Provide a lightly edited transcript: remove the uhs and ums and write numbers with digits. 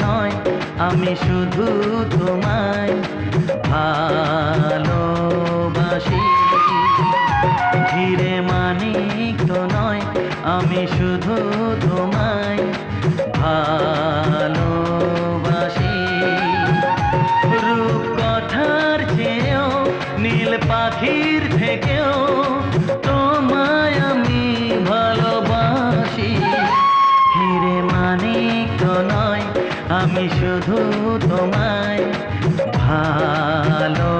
নয়, আমি শুধু তোমায় ভালোবাসি। হিরে মানিক তো নয়, আমি শুধু তোমায় ভালোবাসি। রূপকথার চেয়েও নীল পাখির থেকেও তোমায় আমি ভালোবাসি। হিরে মানিক তো নয়, আমি শুধু তোমায় ভালো